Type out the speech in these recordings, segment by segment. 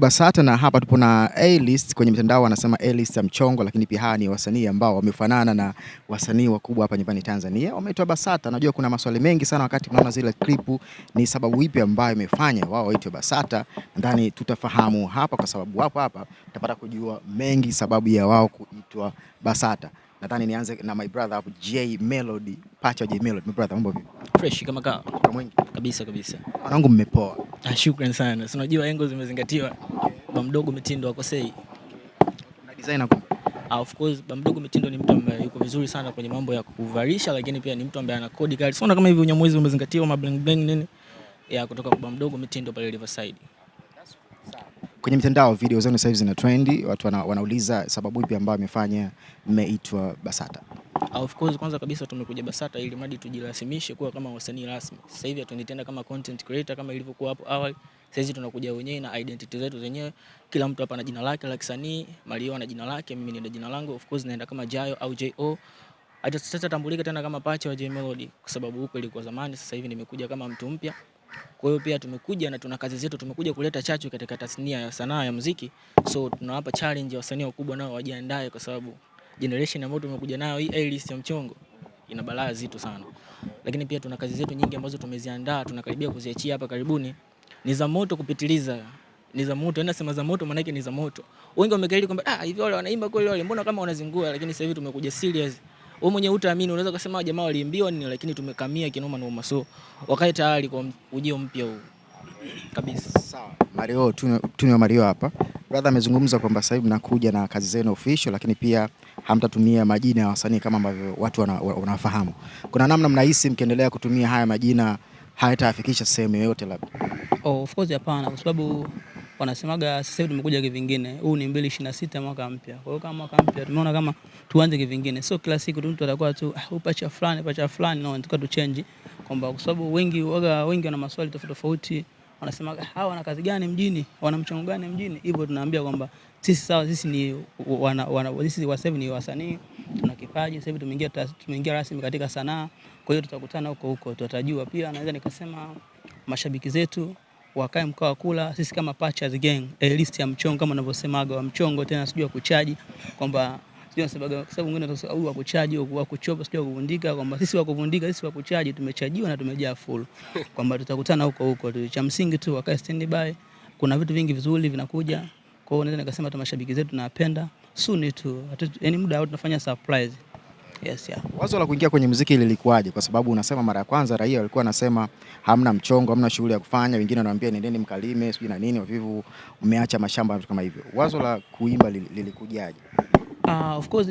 BASATA na hapa tupo na A-list kwenye mitandao wanasema A-list ya mchongo, lakini pia hawa ni wasanii ambao wamefanana na wasanii wakubwa hapa nyumbani Tanzania. Wameitwa BASATA. Najua kuna maswali mengi sana wakati mnaona zile klipu, ni sababu ipi ambayo imefanya wao waitwe BASATA? Ndani tutafahamu hapa, kwa sababu hapa tutapata kujua mengi sababu ya wao kuitwa BASATA. Nadhani nianze na my brother hapo, J Melody, pacha J Melody. My brother, mambo vipi? Fresh kama kama mwingi kabisa. Wanangu mmepoa. Shukrani sana. Si unajua engo zimezingatiwa. Ba mdogo Mitindo akosei. Na designer kumbe. Of course ba mdogo Mitindo ni mtu ambaye yuko vizuri sana kwenye mambo ya kuvalisha, lakini pia ni mtu ambaye ana kodi kali. Sio kama hivi unyamwezi umezingatiwa ma bling bling nini ya kutoka kwa ba mdogo Mitindo pale Riverside. Kwenye mitandao video zenu sasa hivi zina trendi, watu wanauliza sababu ipi ambayo imefanya mmeitwa BASATA? Of course kwanza kabisa tumekuja BASATA ili mradi tujirasimishe kuwa kama wasanii rasmi. Sasa hivi tunatenda kama content creator kama ilivyokuwa hapo awali. Sasa hivi tunakuja wenyewe na identity zetu zenyewe. Kila mtu hapa ana jina lake la kisanii, Mario ana jina lake, mimi nina jina langu. Of course naenda kama Jayo au JO. Hata sasa tambulika tena kama pacha wa J Melody kwa sababu huko ilikuwa zamani, sasa hivi nimekuja kama mtu mpya. Kwa hiyo pia tumekuja na tuna kazi zetu, tumekuja kuleta chachu katika tasnia ya sanaa ya muziki. So tunawapa challenge wasanii wakubwa nao wajiandae, kwa sababu generation ambayo tumekuja nayo hii A-list ya mchongo ina balaa zito sana. Lakini pia tuna kazi zetu nyingi ambazo tumeziandaa, tunakaribia kuziachia hapa karibuni. Ni za moto kupitiliza. Ni za moto, nasema za moto maana yake ni za moto. Wengi wamekaili kwamba hivi wale wanaimba kweli wale, mbona kama wanazingua, lakini sasa hivi tumekuja serious. Wewe mwenyewe utaamini, unaweza kusema jamaa waliimbiwa nini, lakini tumekamia kinoma na umaso. Wakae tayari kwa ujio mpya huu. Kabisa. Sawa. Mario, tuni wa Mario hapa. Brother amezungumza kwamba sasa hivi mnakuja na kazi zenu official, lakini pia hamtatumia majina ya wasanii kama ambavyo watu wanafahamu. Kuna namna mnahisi mkiendelea kutumia haya majina hayatafikisha sehemu yoyote labda? Of course hapana, kwa sababu wanasemaga sasa hivi tumekuja kivingine. Huu ni 2026 mwaka mpya. Kwa hiyo kama mwaka mpya tumeona kama tuanze kivingine. Sio kila siku mtu atakuwa tu pacha fulani, no, tunataka tu change kwamba, kwa sababu wengi wana maswali tofauti. Wanasemaga hawa wana kazi gani mjini? Wana mchongo gani mjini? Hivyo tunaambia kwamba sisi sawa, sisi ni sisi sasa hivi ni wasanii, tuna kipaji. Sasa hivi tumeingia rasmi katika sanaa. Kwa hiyo tutakutana huko tutajua. Pia naweza nikasema mashabiki zetu wakae mkao wa kula. Sisi kama Patchers Gang, A-list ya mchongo kama wanavyosemaga wa mchongo, tena sijui kuchaji kwamba sijui sababu mwingine atasema au wa kuchaji au wa kuchopa sijui kuvundika, kwamba sisi wa kuvundika, sisi wa kuchaji tumechajiwa na tumejaa full, kwamba tutakutana huko tu. Cha msingi tu wakae stand by. Kuna vitu vingi vizuri vinakuja. Kwa hiyo naweza nikasema hata mashabiki zetu tunawapenda. Soon tu, yani muda wote tunafanya surprise. Yes, yeah. Wazo la kuingia kwenye muziki lilikuwaje? Kwa sababu unasema mara ya kwanza raia walikuwa wanasema hamna mchongo, hamna shughuli ya kufanya, wengine wanawaambia nendeni mkalime, sijui na nini, wavivu umeacha mashamba na vitu kama hivyo. Wazo la kuimba lilikujaje? Of course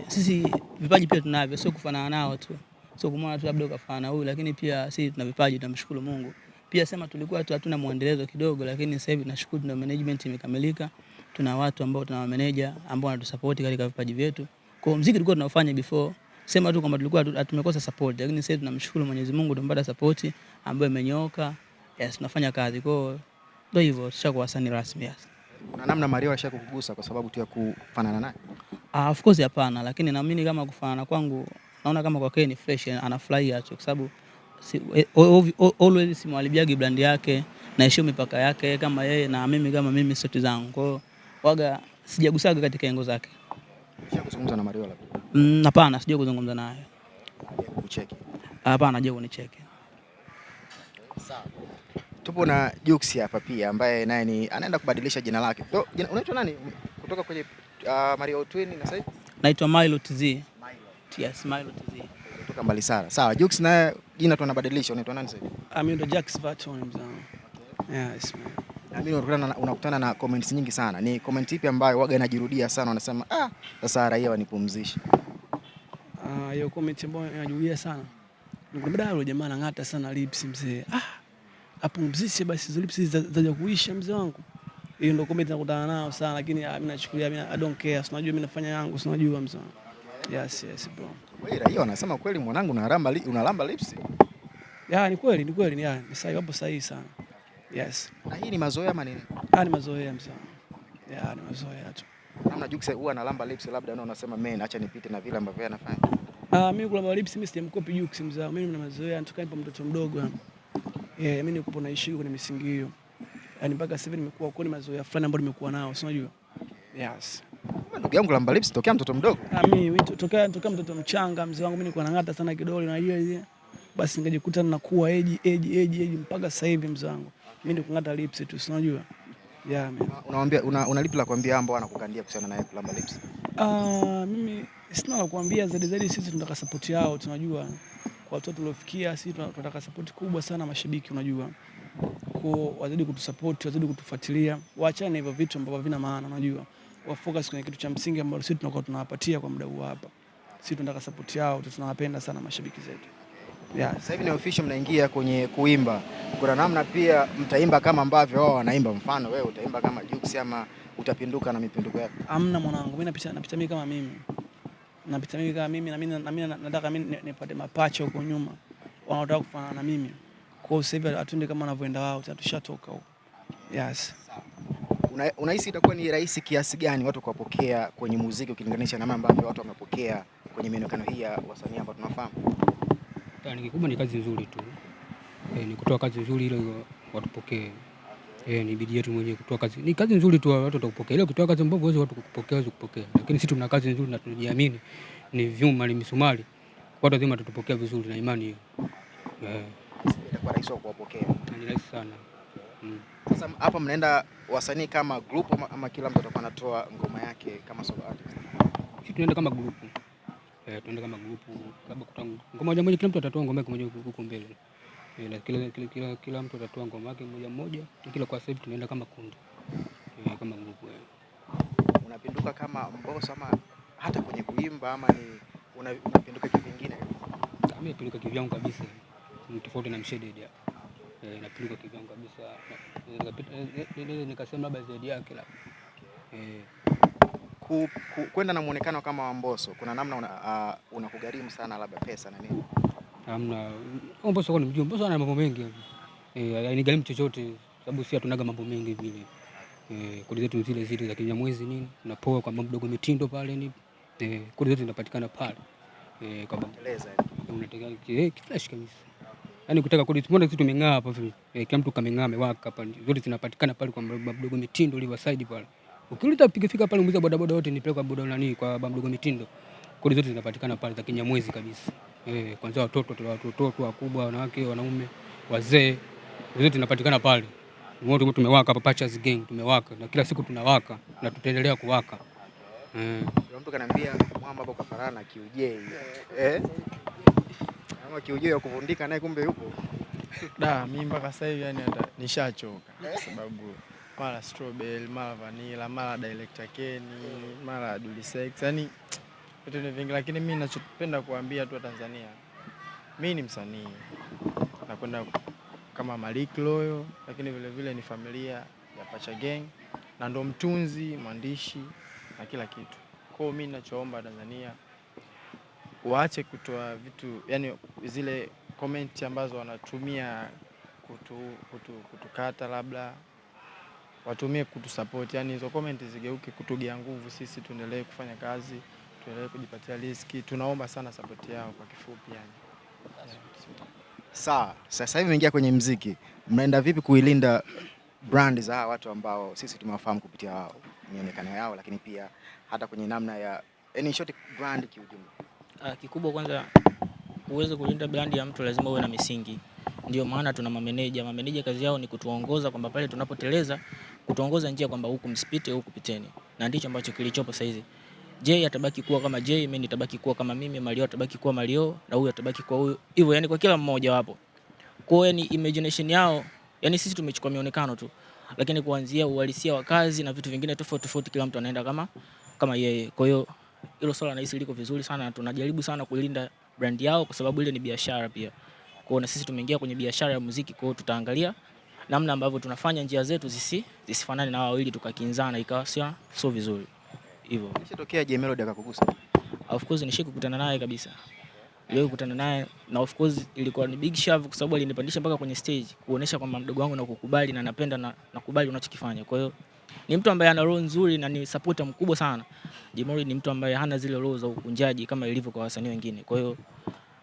sisi vipaji pia tunavyo, sio kufanana nao tu. Sio kumwona tu labda ukafanana huyu, lakini pia sisi tuna vipaji, tunamshukuru Mungu. Pia sema tulikuwa tu hatuna muendelezo kidogo, lakini sasa hivi tunashukuru tuna management imekamilika. Tuna watu ambao tuna manager ambao wanatusupport katika vipaji vyetu. Kwa muziki tulikuwa tunafanya before, sema tu kwamba tulikuwa tumekosa support, lakini sasa tunamshukuru Mwenyezi Mungu tumepata support ambayo imenyooka. Yes, tunafanya kazi. Kwa hiyo ndio hivyo, tushakuwa wasanii rasmi. Yes. Kuna namna Mario ashakukugusa kwa sababu tu ya kufanana naye? Of course hapana, lakini naamini kama kufanana kwangu, naona kama kwa ni fresh, anafurahia tu, kwa sababu always simwalibiagi brand yake, na heshima mipaka yake kama yeye na mimi kama mimi sauti zangu. Kwa hiyo waga sijagusaga katika engo zake. Kuzungumza na Mario labda? Hapana, sijui kuzungumza naye. Kucheki? Hapana, je, unicheke. Sawa. Tupo na Jux hapa pia ambaye naye ni anaenda kubadilisha jina lake. Unaitwa nani? Kutoka kwenye Mario Twin na sasa? Naitwa Milo TZ. Yes, Milo TZ. Kutoka Mbalisara. Sawa, Jux naye jina tu anabadilisha. Unaitwa nani sasa? Mimi ndo Jax Vaton mzangu. Yes man. Na mimi unakutana na comments nyingi sana. Ni comment ipi ambayo waga inajirudia sana, wanasema sasa raia wanipumzishe? Hiyo comment ambayo inajirudia sana. Nikwambia yule jamaa anang'ata sana lips mzee. Apumzishe basi hizo lips zaja kuisha mzee wangu. Hiyo ndio comment nakutana nao sana, lakini mimi nachukulia, mimi I don't care. Unajua mimi nafanya yangu, unajua mzee wangu. Yes bro. Wewe raia wanasema kweli mwanangu unalamba lips? Ni kweli, ni sahihi, hapo sahihi sana. Yes. Na hii ni mazoea ama nini? Ni mazoea mzee. Ni mazoea tu. Namna Jux huwa analamba lips, labda nao unasema man acha nipite na vile ambavyo anafanya. Mimi kulamba lips mimi sijamkopi Jux mzee. Mimi nina mazoea, nitoka nipo mtoto mdogo. Mimi niko naishi kwenye misingi hiyo. yani mpaka sasa hivi nimekuwa kwa mazoea fulani ambayo nimekuwa nao, si unajua. Yes. Ndugu yangu Lamba Lips tokea mtoto mdogo. Mimi tokea mtoto mchanga, mzee wangu mimi nilikuwa nang'ata sana kidole na hiyo. Basi nikajikuta ninakuwa age mpaka sasa hivi mzee wangu. Mimi ndio kung'ata lips tu, si unajua. Yeah man. Unawaambia una lipi la kuambia ambao wanakukandia kuhusiana na Lamba Lips? Mimi sina la kuambia zaidi, sisi tunataka support yao, tunajua. Kwa watu tuliofikia sisi tunataka support kubwa sana mashabiki, unajua. Kwa wazidi kutusupport, wazidi kutufuatilia. Waachane hivyo vitu ambavyo havina maana, unajua. Wa focus kwenye kitu cha msingi ambacho sisi tunakuwa tunawapatia kwa muda huu hapa. Sisi tunataka support yao, tunawapenda sana mashabiki zetu. Yeah. Sasa hivi ni official mnaingia kwenye kuimba. Kuna namna pia mtaimba kama ambavyo wao wanaimba, mfano wewe utaimba kama Jux ama utapinduka na mipinduko yako? Hamna mwanangu, mimi napita mimi kama mimi. Napita mimi kama mimi, na mimi nataka mimi nipate mapacha huko nyuma. Wanaotaka kufanana na mimi. Kwa hiyo sasa hivi atende kama wanavyoenda wao, tushatoka huko. Yes. Unahisi itakuwa ni rahisi kiasi gani watu kuwapokea kwenye muziki ukilinganisha na mambo ambayo watu wamepokea kwenye mionekano hii ya wasanii ambao tunafahamu? Ni kikubwa, ni kazi nzuri tu. Ni kutoa kazi nzuri ile watupokee. Ni bidii yetu mwenyewe kutoa kazi. Ni kazi nzuri tu, watu watakupokea. Ile ukitoa kazi mbovu watu kukupokea. Lakini sisi tuna kazi nzuri na tunajiamini. Ni vyuma, ni misumari. Watu lazima tutupokea vizuri na imani hiyo. Itakuwa rahisi kuwapokea. Ni rahisi sana. Sasa hapa mnaenda wasanii kama group ama kila mtu atakuwa anatoa ngoma yake kama solo artist? Sisi tunaenda kama group. Tunaenda kama group. Labda ngoma moja kila mtu atatoa ngoma yake moja huko mbele. Kila mtu atatoa ngoma yake moja. Kila kwa sasa tunaenda kama kundi. Kama group. Unapinduka kama Mbosso ama hata kwenye kuimba ama ni unapinduka kivingine? Mimi napinduka kivyangu kabisa. Ni tofauti na Msheded hapa. Napinduka kivyangu kabisa. Nikasema labda zaidi yake la. Kwenda na muonekano kama wa Mbosso, kuna namna unakugharimu sana labda pesa na nini? Hamna. Mbosso kwa mjumbe, Mbosso ana mambo mengi. Hainigharimu chochote sababu sisi hatunaga mambo mengi vile. Kodi zetu zile za Kinyamwezi nini? Tunapoa kwa Mdogo Mitindo pale ni. Kodi zetu zinapatikana pale. Kwa Bateleza. Unategea kifresh kabisa. Yaani kutaka kodi tumeona sisi tumeng'aa hapa vile. Kila mtu kameng'aa amewaka hapa. Zote zinapatikana pale kwa Mdogo Mitindo live side pale. Ukileta pikifika pale muuza bodaboda wote nipeleka kwa boda nani kwa Mdogo Mitindo. Kodi zote zinapatikana pale za Kinyamwezi kabisa. Kwanza watoto wakubwa, wanawake, wanaume, wazee, zote zinapatikana pale. Wote tumewaka hapa Patches Gang, tumewaka na kila siku tunawaka na tutaendelea kuwaka. Mtu kaniambia mwamba hapo kafarana QJ. Kama QJ ya kuvundika naye kumbe yupo. Mimi mpaka sasa hivi yani hata nishachoka kwa sababu mara Strawberry, mara Vanilla, mara Director Kenny, mara Dulisex, yani vitu ni vingi, lakini mimi ninachopenda kuambia tu Tanzania, mimi ni msanii nakwenda kama Malik Loyo, lakini vile vile ni familia ya Pacha Gang na ndo mtunzi, mwandishi na kila kitu. Kwa hiyo mimi ninachoomba Tanzania waache kutoa vitu, yani zile comment ambazo wanatumia kutukata labda watumie kutusupport, yani hizo comment zigeuke kutugia nguvu sisi tuendelee kufanya kazi, tuendelee kujipatia riziki. Tunaomba sana support yao kwa kifupi yani. Sawa, sasa hivi mmeingia kwenye muziki. Mnaenda vipi kuilinda brand za watu ambao sisi tumewafahamu kupitia wao, mionekano yao, lakini pia hata kwenye namna ya any short brand kiujumla? Kikubwa kwanza uweze kulinda brand ya mtu lazima uwe na misingi. Ndio maana tuna mameneja. Mameneja kazi yao ni kutuongoza kwamba pale tunapoteleza, kutuongoza njia kwamba huku msipite, huku piteni. Na ndicho ambacho kilichopo sasa hizi. Jay atabaki kuwa kama Jay, mimi nitabaki kuwa kama mimi, Mario atabaki kuwa Mario, na huyu atabaki kuwa huyu. Hivyo yani kwa kila mmoja wapo. Kwa hiyo ni imagination yao, yani sisi tumechukua mionekano tu. Lakini kuanzia uhalisia wa kazi na vitu vingine tofauti kila mtu anaenda kama yeye. Kwa hiyo hilo swala nahisi liko vizuri sana na tunajaribu sana kulinda brand yao kwa sababu ile ni biashara pia. Kwa hiyo na sisi tumeingia kwenye biashara ya muziki, kwa hiyo tutaangalia namna ambavyo tunafanya njia zetu zisifanane na wao ili tukakinzana ikawa sio vizuri. Hivyo. Nishatokea Jay Melody akakugusa? Of course nishikukutana naye kabisa. Leo kukutana naye na of course ilikuwa ni big shove kwa sababu alinipandisha mpaka kwenye stage kuonesha kwamba mdogo wangu nakukubali na napenda na nakubali unachokifanya. Kwa hiyo ni mtu ambaye ana roho nzuri na ni supporter mkubwa sana. Jay Melody ni mtu ambaye hana zile roho za ukunjaji kama ilivyo kwa wasanii wengine. Kwa hiyo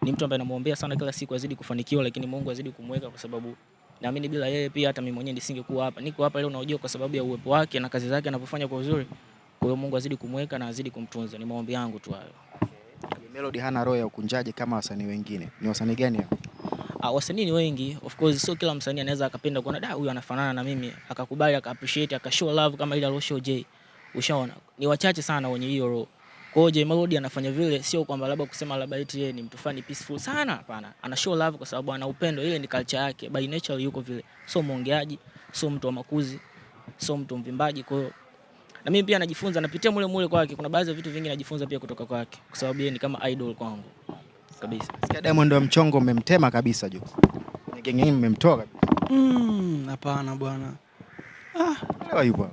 ni mtu ambaye namuombea sana kila siku azidi kufanikiwa, lakini Mungu azidi kumweka kwa sababu naamini bila yeye pia hata mimi mwenyewe nisingekuwa hapa. Niko hapa leo naujua kwa sababu ya uwepo wake na kazi zake anapofanya kwa uzuri. Kwa hiyo Mungu azidi kumweka na azidi kumtunza. Ni maombi yangu tu hayo. Melody hana roho ya ukunjaji kama wasanii wengine. Ni wasanii gani hao? Wasanii ni wengi. Of course sio kila msanii anaweza akapenda kuona huyu anafanana na mimi, akakubali, aka-appreciate, aka-show love kama ile aloshow Jay. Ushaona? Ni wachache sana wenye hiyo roho. Kwa hiyo Jay Melody anafanya vile sio kwamba labda kusema labda eti yeye ni mtu fani peaceful sana, hapana. Ana show love kwa sababu ana upendo, ile ni culture yake. By nature yuko vile. Sio muongeaji, sio mtu wa makuzi, sio mtu mvimbaji. Kwa hiyo na mimi pia najifunza, napitia mule kwake. Kuna baadhi ya vitu vingi najifunza pia kutoka kwake kwa sababu yeye ni kama idol kwangu kabisa. Sikia Diamond wa Mchongo mmemtema kabisa juu. Kwenye genge mmemtoa kabisa. Hapana bwana. Leo yupo.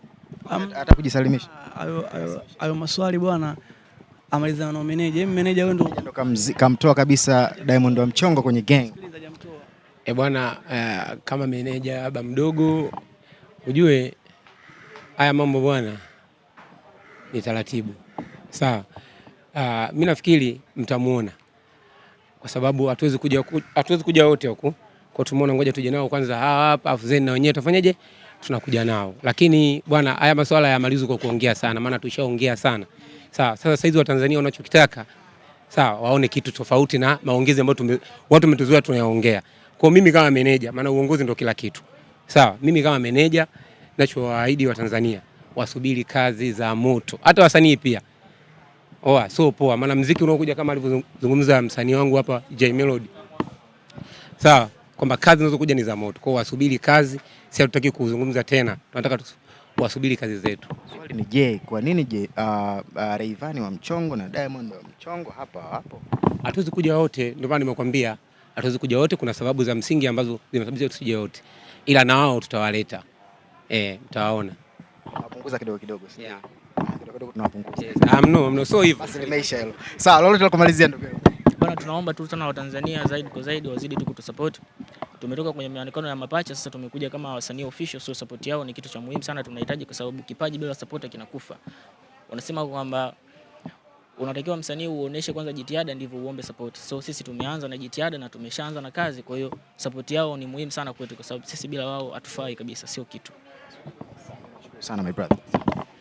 Hata kujisalimisha. Ayo maswali bwana. Amaliza na meneja. Meneja wewe ndo kamtoa kabisa Diamond wa Mchongo kwenye gang. Bwana, kama meneja baba mdogo, ujue haya mambo bwana ni taratibu. Sawa. Mimi nafikiri mtamuona. Kwa sababu hatuwezi kuja wote huko. Kwa tumeona ngoja tuje nao kwanza hapa afu zeni na wenyewe tufanyaje? Tunakuja nao. Lakini bwana, haya masuala yamalizwe kwa kuongea sana, maana tushaongea sana. Sawa. Sasa hizi wa Tanzania wanachokitaka sawa, waone kitu tofauti na maongezi ambayo watu wametuzoea tunayaongea. Kwa mimi kama meneja, maana uongozi ndio kila kitu. Sawa, mimi kama meneja ninachowaahidi wa Tanzania wasubiri kazi za moto. Hata wasanii pia. So poa, maana muziki unaokuja kama alivyozungumza msanii wangu hapa Jay Melody. Sawa, kwamba kazi zinazokuja ni za moto. Kwa hiyo wasubiri kazi, si hatutaki kuzungumza tena. Tunataka wasubiri kazi zetu. Swali ni je, kwa nini Rayvanny wa Mchongo na Diamond wa Mchongo hapa hapo? Hatuwezi kuja wote, ndio maana nimekwambia hatuwezi kuja wote, kuna sababu za msingi ambazo zinasababisha tusije wote. Ila na wao tutawaleta. Mtawaona. Napunguza kidogo. Yeah. Kidogo tunapunguza. No, so hivyo. Basi limeisha hilo. Sawa, lolote la kumalizia ndugu. Bwana, tunaomba tu sana Watanzania zaidi kwa zaidi wazidi tu kutusupport. Tumetoka kwenye mianekano ya mapacha, sasa tumekuja kama wasanii official, so support yao ni kitu cha muhimu sana tunahitaji kwa sababu kipaji bila support kinakufa. Wanasema kwamba unatakiwa msanii uoneshe kwanza jitihada ndivyo uombe support. So sisi tumeanza na jitihada na tumeshaanza na kazi, kwa hiyo support yao ni muhimu sana kwetu kwa sababu sisi bila wao hatufai kabisa, sio kitu. Sana my brother.